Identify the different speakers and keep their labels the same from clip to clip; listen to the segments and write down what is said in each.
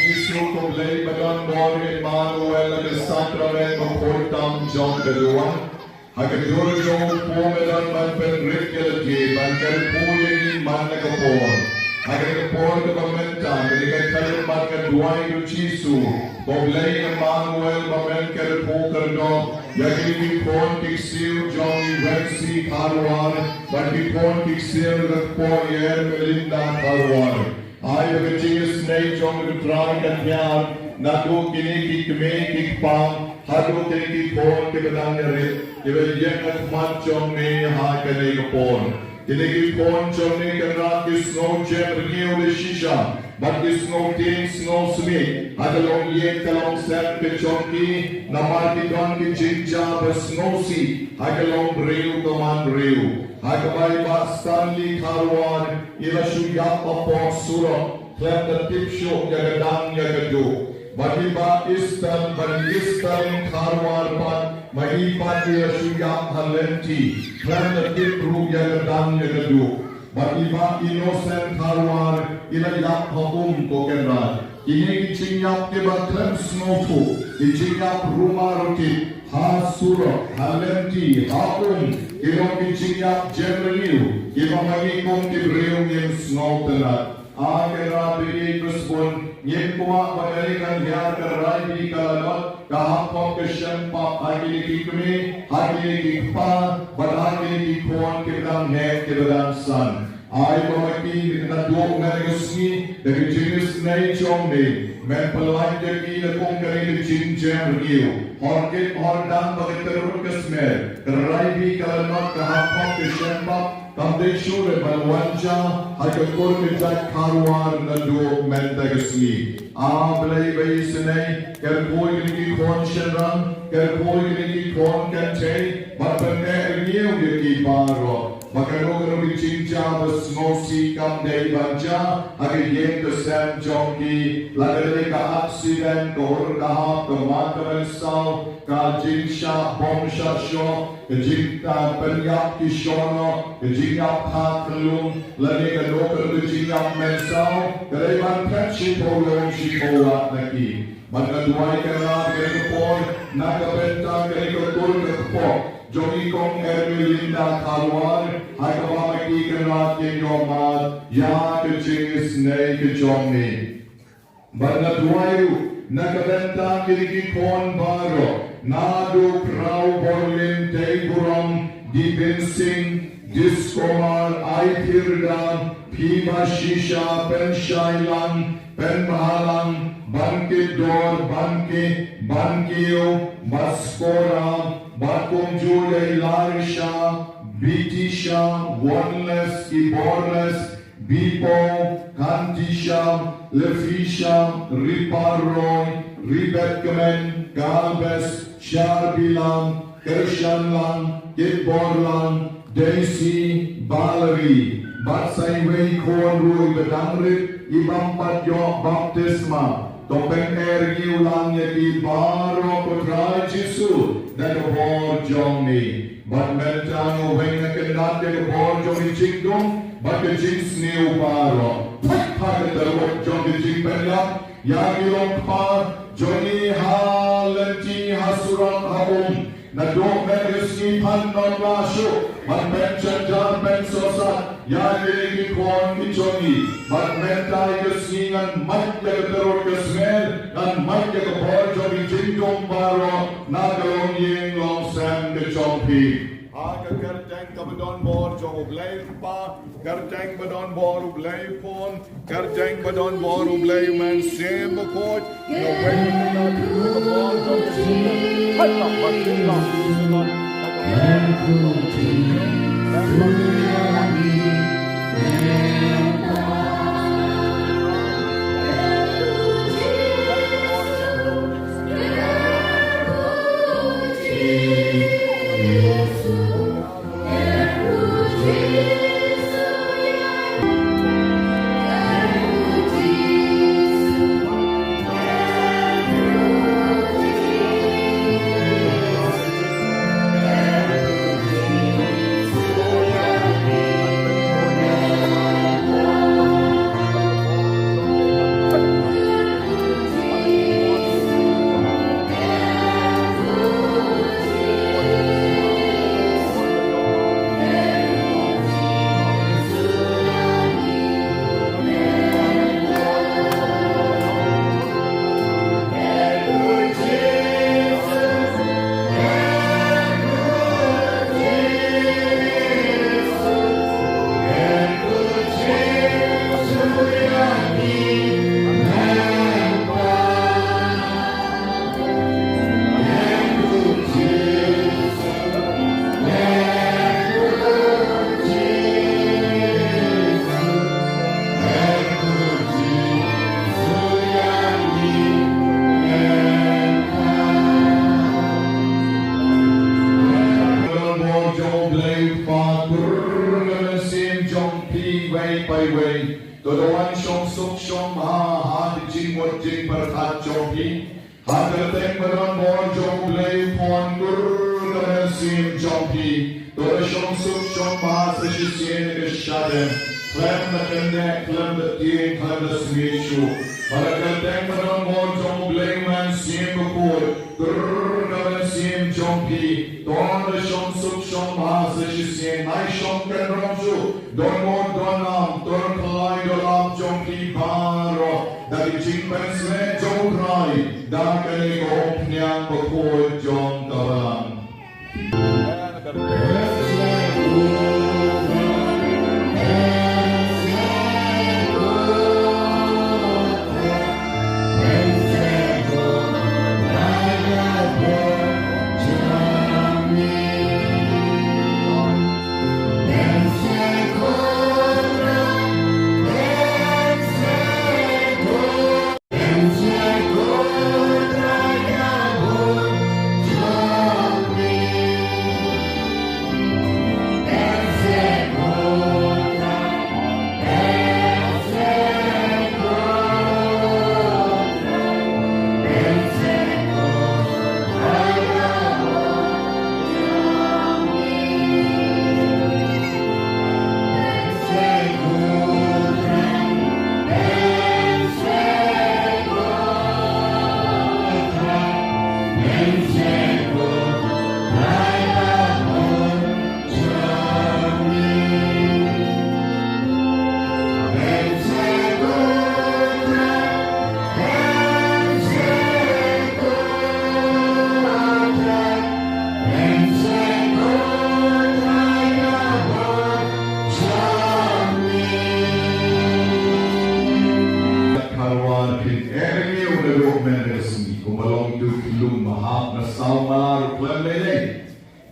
Speaker 1: Jesu ko blay bagan mo Emmanuel at sacrament mo portam John Galuan. Hagadur jong pumedan man penrik yalagi man kalpuyin man nagapon. Hagapon ka pamenta kanikan kalir man kaduay do Jesu. Boblay Emmanuel mamen kalpu kardo. Yagin pon kiksiu jong wensi karwan. Bagi pon kiksiu rakpo yer melinda karwan. Ay bagajis nay jong rutran katyar. Nadu kini kikme kikpam. Hadu kini kipon kibadang yarit. Iba yengat mat jong ni ha kani kapon. Kini kipon jong ni kanrat kisno jem regiyo de shisha. But kisno tin sno smi. Adalong yen kalong sen ke jong ki. Namar ki don ki jinja besno si. Hagalong riu kaman riu. Hagamay ba Stanley Karwan. Ila shuyak apong surok. Klep na tipsyo yagadang yagadu. Bagiba istan banistan Karwan pan. Mahipat ila suyang halenti, klan na tipru yagadang yagadu. Bagiba innocent Karwan ila yak haum ko kenran. Ini kichinyap kiba klan snofu, kichinyap rumah roti, ha sura, halenti, haum, ilo kichinyap generaliu, kiba magikong kibriyung yung snowterat. Akira bini kuspun, yin kuwa magalikan yar karay di kalanot, kahapon kasyempa agili kikumi, agili kikpa, bagagili kikuan kibadang hek kibadang san. Ay pamaki na duok na negosni, dagi jinis na ichong ni, men palay jagi na kong karili jinjem riyo. Horkit hordang bagiterun kasmer, karay di kalanot kahapon kasyempa, Kamde shure balwanja hagakur mijat karwar nadu mendagasni. Ablay bayisnay kerpoy gini kon shenran kerpoy gini kon kante batane erniyew gini baro. Makarog rubi chinja basnosi kamde banja agyen to sam jonki lagale ka accident kor kaha kamatal saw ka jinsha bomsha sho jinta penyap kishono jinap haklum lani ka dokter jinap mensaw kailan patchi polong shipolat naki magkaduay ka na kayakapon nakabenta kayakapon kakapon Jogi kong Ermelinda Karwan, ay kapamakikan natin yung mat, ya kachingis na ikachongni. Banatuayu, nakabenta kinikikon baro, nadu kraw borlin teiburam, dibensing, diskomar, aitirdan, piba shisha, penshailan, penmahalang, bankidor, bankiyo, maskora, Bakum Jule Larisha, Bitisha, Oneless, Iborless, Bipo, Kantisha, Lefisha, Riparoy, Ribetkamen, Galbes, Sharbilan, Kirshanlan, Giborlan, Daisy, Valerie, Batsaiway Kornrui Bedangrit, Ibampat Yok Baptisma, Topeng ergi ulang yaki baro putra Jesu dan kebor jongni. Bat mentang uweng kenat ya kebor jongni cingdong, bat kecing sniu baro. Pakai teruk jongni cing penyak, yang ilong par jongni halenti hasurat haum. Nadok meresni pan non masuk, bat mencet dan pensosat, yang iligi kuan kicongi. Bat mentai kesingan mat jaga teruk kesmel, dan mat jaga borjo di jingkong baro, nagalong ying long sam kecompi. Aga kerteng kabadon borjo ublay pa, kerteng badon bor ublay pon, kerteng badon bor ublay man sem bakot, no way na tuwa borjo kesingan. Hatta bakila kesingan. หมดจริงประทัดจงพีหากจะเต็มมาดอนบอลจงเลยพรกุรกันซีมจงพีตัวชงสุขชงมาสิเสียนกษัตริย์เคลมตะกันแดกเคลมตะเตียงเคลมตะสมิชูหากจะเต็มมาดอนบอลจงเลยมันซีมกุรกุรกันซีมจงพีตัวชงสุขชงมาสิเสียนนายชงกันรำชูดอนโมดอนนามตัวพลายดอนจงพีบารอได้จริงเป็นเสน่ห์จงไรได้กันในกองพยังประโคจงตะวัน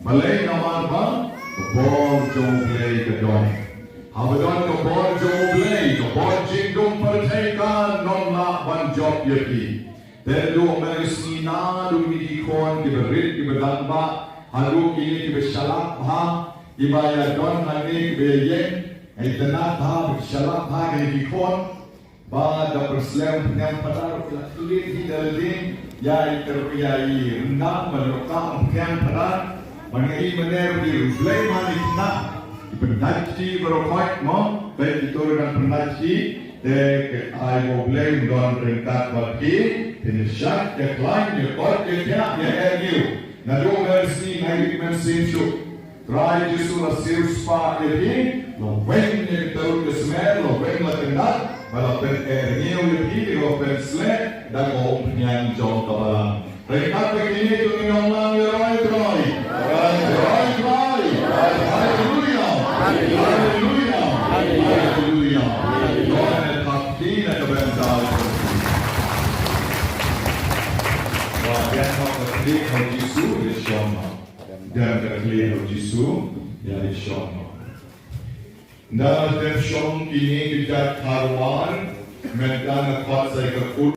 Speaker 1: Malay naman ba? Kabor Jonglay Gadon. Habadon Kabor Jonglay, Kabor Jingdong Parteka, non la ban job yaki. Telo Merisina, Lumidikon, Giberit, Gibedanba, Halu Kili, Gibeshalak Ha, Ibaya Don Hani, Gibeyen, Aitanata, Shalak Ha, Gibikon, Ba da Perslem, Panar, Tulit, Hidaldin, Yai Terpiai, Rendang, Malokam, Panar. Mengenai meneru di Rublay Malikna, di pendaci berokok mo, baik itu dengan pendaci, dek ayo Rublay don ringkat bagi, penisyak deklain dekor deknya ergiu, nado mersi naik mersi syuk, try jisu nasir spa ergi, lo wen yang terus kesmer, lo wen lakendat, malah pen ergiu ergi, lo pen slek, dan om yang jauh kabalan. Ringkat begini tu minumlah yerai terai. Dan terkeliru Jisu dari Shona. Dan dari Shona ini kita karuan mengenai kuasa kekut.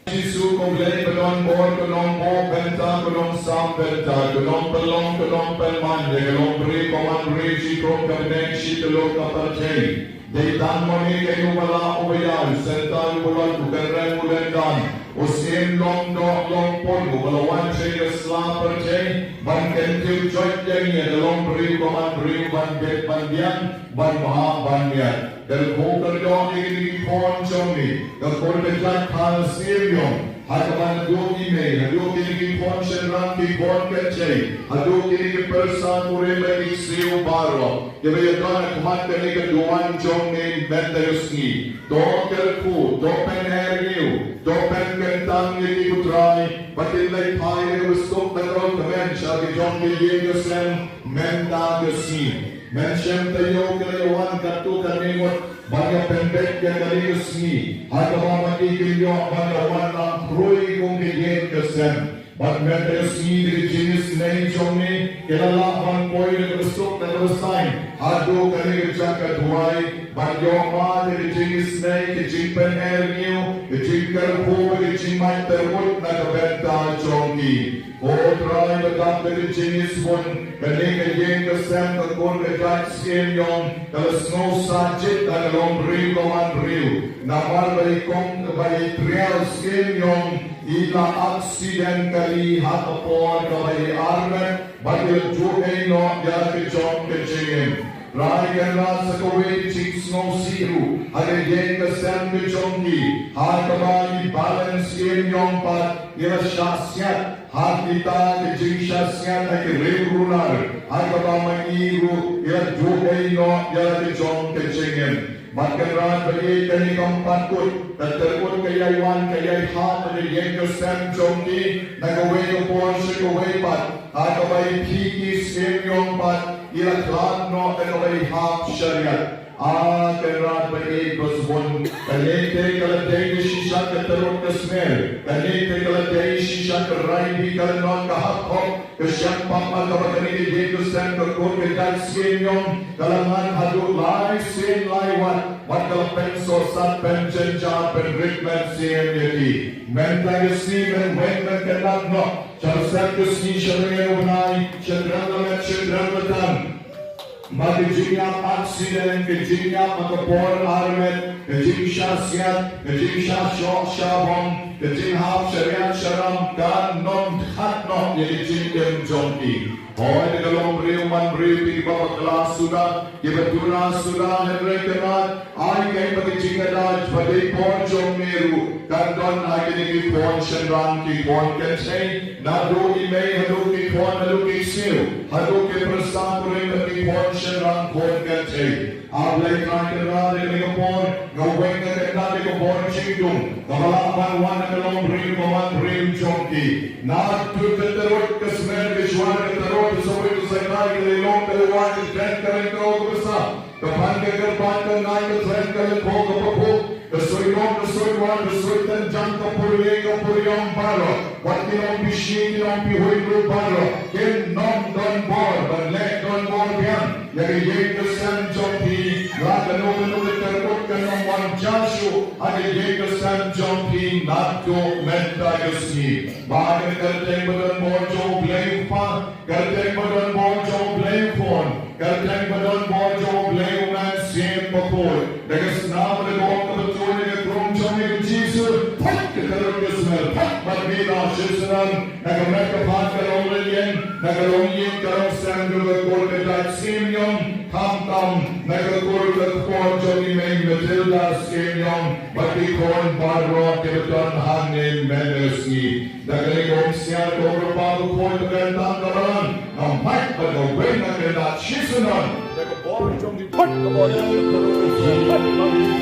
Speaker 1: Jisu komplain belon bor belon bo benta belon sam benta belon pelman belon beri koman beri cikrom kabinen ciklo kaparcei. Deitan moni kayu bala obayal serta bulan bukan bulan dan usim long pon balawan cei Islam percei ban kentil joy jengnya belon beri koman beri ban bet bandian ban maha bandian. Del kokar dong ini pon jomi, del kokar betlak hal sirion, hadapan dua email, dua kini pon senang di pon kecil, dua kini persan murah lagi siu baru, kebanyakan kemat kini keduan jomi menterius ni, dokter ku, dopen herniu, dopen kentang ini putrai, batin lagi pai rusuk terus kemen syari jomi yengusen mentagesi. Mention tayo kalayawan katu kaningot banyak pendek yang dari kesini atau matigilyo bagawan ang kruy kong higit kesen but mentresini dari jenis nain jomni kilalaman poy na kusok na rusain ado kani kajaka duway bagyoma dari jenis nain kajimpen erniyo kajimkar po kajimay termut na kabenta jomni Try the doctor the genius one, the nigga yang the sam the corn the black skin yon, the snow sajit the long real command real. Namar by kong by trail skin yon, ila accidentally hat upon by armor, but the two ain't not the job the jing. Ryan Rasa Kaway Chicks no Siru, Again the Sam Bichongi, Hakabai balance in Yong Pat, Irashasyak, Hakita, the Jingshasyak, like a real ruler, Hakabama Iru, Irajue no, Yarajon Kachingin. Makaran bagi kani kampat kut, terkut kaya wan kaya hat ada yang kesem jomki, nagaway upon shikaway pat, Hakabai Piki Skim Yong Pat, Iraklat no nagaway hap syariat. Kerat bagi bersuun, kalite kalatay shisha katarot kasmer, kalite kalatay shisha karai kalanon kahapok, kasyang pamagkabagani dito sa kakot kitag sinyong, kalaman hadul lai sin laiwan, matkalapeng sosat pension job and Rickman CMD. Mentay Stephen Wengman kanagno, charasat kusni syariya unay, syadrangalat syadranglatan. Magijinya accident, Gajinya Makapor Armet, Gajin Shasyat, Gajin Shashok Shabon, Gajin Hap Shariat Sharam, God non hat not Yajin Dem Jonti. Hoy the Galom Real Man Real Piba Class Suda, Gibatuna Suda, Henrekanat, I came to the Jingadaj, but they porn Jomeru, Gandon, I can give porn Shandran, keep porn can say, Nadu Ime, Haduki porn, Haduki Sil, Haduki Prasapurin, the porn Shandran, porn can say. Ablay Kankan, the Ligapon, no way that the Ligapon Chingdum, the Malapan one and alone Real Command Real Jonki. Not to the road, the smell which one at the road. So it was like they long the watch and ten current over the sun. The Pangagar Pangan, Nike, Trent, and Pogo, the Soy long, the Soy one, the Soy and Janka Puriego Purion Barro. What they don't be sheen, don't be Windu Barro. Get non done bar, but let done bar beyond. Yagi the San Jompy, not the Nolan the Terbook and one Jashu, and the San Jompy, not to Mentagasni. Bargain Kertang Badan Bojo, blame Pan, Kertang Badan Bojo, blame Phone, Kertang Badan Bojo, blame Man, same Papur. There is now the walk of the Tony from Johnny Jesus, Pat the Terrorism, Pat Madina Shisaran, Nagamaka Pankalolian, Nagalonian Karam Sandra, Golden Dutch Simeon, Tam, Nagakur, the Port Johnny May, Matilda Simeon, but the corn Barrock, Kibaton, Hanin, Mendersky, the Galigom Sian, over Palu, Point of Gantan, a Mike, but the winner that Shisaran. Born from the put the body of the terrorists, but not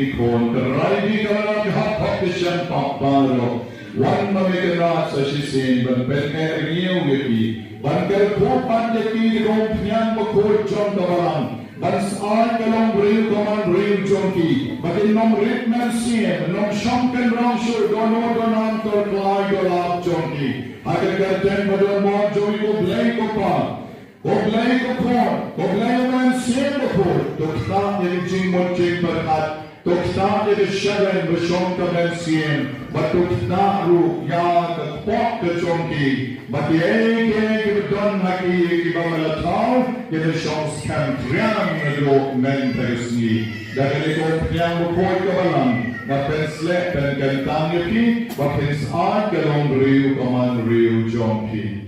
Speaker 1: di kon karai di karai hap hap kishan paparo one mamikanat sa shisin ban penker niyo yaki ban kerpupan yaki kong pinyan makot John kawalang ban saan kalong real kaman real jonki batin nom ritman sien nom shamken rong shur dono donan kor klai golap jonki agar kerten badon mo jonki ko blay ko pa Oblay ko po, oblay man sien ko po, tukta yung jingmon jing berkat, tukta yung syaran besyong kamen sien, batukta ru ya kapok ke jongki, batiay ke bedon haki iba malatau, yung besyong skam triang nado men tersni, dari ko priang bukod kabalang, na pensle pen kentang yaki, bapens ad kalong riu kaman riu jongki.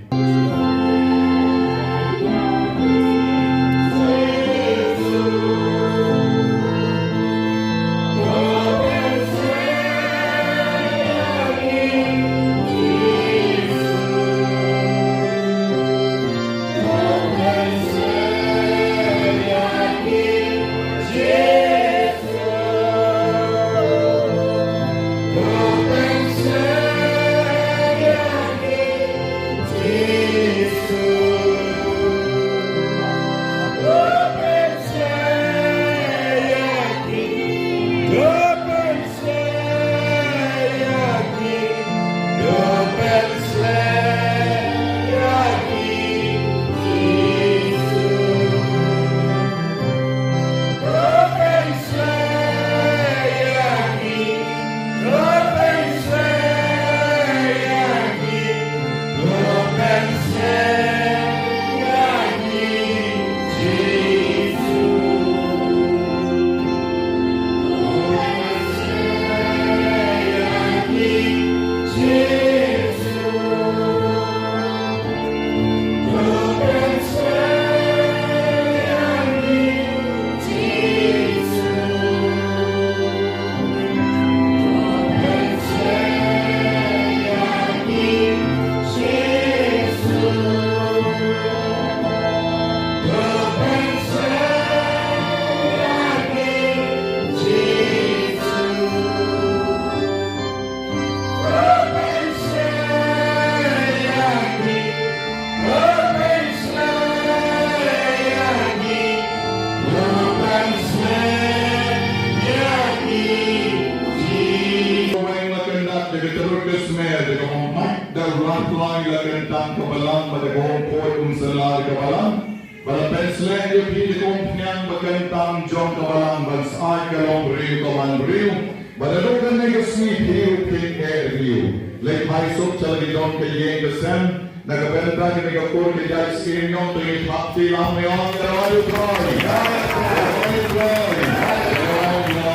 Speaker 1: Magandang John Kawalang Bansay Kalong Rio Kaman Rio Badalugan na Yasmi Hiu King Air Rio Lake Haisok Chalagidon Kayeng Gasem Nagabenta Kinagakur Kayay Skinion Tingit Hakti Lang Mayon Karawayo Troy Karawayo Troy Karawayo Troy Karawayo Troy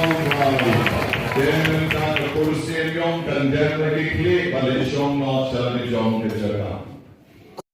Speaker 1: Karawayo Troy